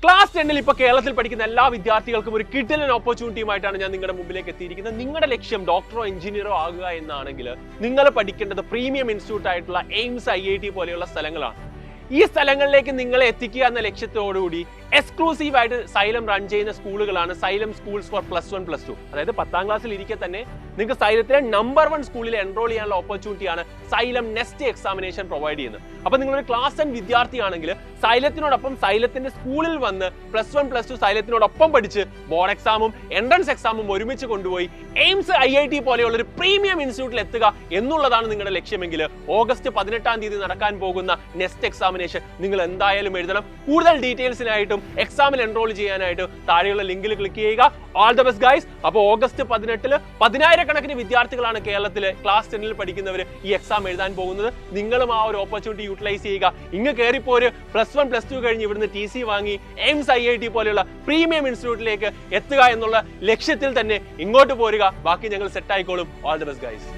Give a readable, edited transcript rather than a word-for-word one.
Class 10 ഇപ്പോൾ കേരളത്തിൽ പഠിക്കുന്ന എല്ലാ വിദ്യാർത്ഥികൾക്കും ഒരു കിടിലൻ ഓപ്പർച്യൂണിറ്റിയുമായിട്ടാണ് ഞാൻ നിങ്ങളുടെ മുമ്പിലേക്ക് എത്തിയിരിക്കുന്നത്. നിങ്ങളുടെ ലക്ഷ്യം ഡോക്ടറോ എഞ്ചിനീയറോ ആകുക എന്നാണെങ്കിൽ നിങ്ങൾ പഠിക്കേണ്ടത് പ്രീമിയം ഇൻസ്റ്റിറ്റ്യൂട്ട് ആയിട്ടുള്ള എയിംസ് IIT പോലെയുള്ള സ്ഥലങ്ങളാണ്. ഈ സ്ഥലങ്ങളിലേക്ക് നിങ്ങളെ എത്തിക്കുക എന്ന ലക്ഷ്യത്തോടുകൂടി എക്സ്ക്ലൂസീവ് ആയിട്ട് സൈലം റൺ ചെയ്യുന്ന സ്കൂളുകളാണ് സൈലം സ്കൂൾസ് ഫോർ +1 +2. അതായത് 10ാം ക്ലാസ്സിൽ ഇരിക്കെ തന്നെ നിങ്ങൾക്ക് സൈലത്തിലെ നമ്പർ 1 സ്കൂളിൽ എൻറോൾ ചെയ്യാനുള്ള ഓപ്പർച്യൂണിറ്റിയാണ് സൈലം നെക്സ്റ്റ് എക്സാമിനേഷൻ പ്രൊവൈഡ് ചെയ്യുന്നത്. അപ്പോൾ നിങ്ങളൊരു ക്ലാസ് 10 വിദ്യാർത്ഥിയാണെങ്കിൽ സൈലത്തിനോടൊപ്പം സൈലത്തിന്റെ സ്കൂളിൽ വന്ന് +1 +2 സൈലത്തിനോടൊപ്പം പഠിച്ച് ബോർഡ് എക്സാമും എൻട്രൻസ് എക്സാമും ഒരുമിച്ച് കൊണ്ടുപോയി എയിംസ് IIT പോലെയുള്ള ഒരു പ്രീമിയം ഇൻസ്റ്റിറ്റ്യൂട്ടിൽ എത്തുക എന്നുള്ളതാണ് നിങ്ങളുടെ ലക്ഷ്യമെങ്കിൽ ഓഗസ്റ്റ് 18ാം തീയതി നടക്കാൻ പോകുന്ന നെക്സ്റ്റ് എക്സാമിനേഷൻ നിങ്ങൾ എന്തായാലും എഴുതണം. കൂടുതൽ ഡീറ്റെയിൽസിനായിട്ടും എക്സാമിൽ എൻറോൾ ചെയ്യാനായിട്ട് താഴെയുള്ള ലിങ്കിൽ ക്ലിക്ക് ചെയ്യുക. All the best guys. അപ്പോൾ ഓഗസ്റ്റ് 18 10,000-കണക്കിന് വിദ്യാർത്ഥികളാണ് കേരളത്തിലെ ക്ലാസ് 10 പഠിക്കുന്നവർ ഈ എക്സാം എഴുതാൻ പോകുന്നത്. നിങ്ങളും ആ ഒരു ഓപ്പർച്യൂണിറ്റി യൂട്ടിലൈസ് ചെയ്യുക. ഇങ്ങ് കയറിപ്പോ ഒരു +1 +2 കഴിഞ്ഞ് ഇവിടുന്ന് TC വാങ്ങി എയിംസ് IIT പോലെയുള്ള പ്രീമിയം ഇൻസ്റ്റിറ്റ്യൂട്ടിലേക്ക് എത്തുക എന്നുള്ള ലക്ഷ്യത്തിൽ തന്നെ ഇങ്ങോട്ട് പോരുക. ബാക്കി ഞങ്ങൾ സെറ്റ് ആയിക്കോളും. All the best guys.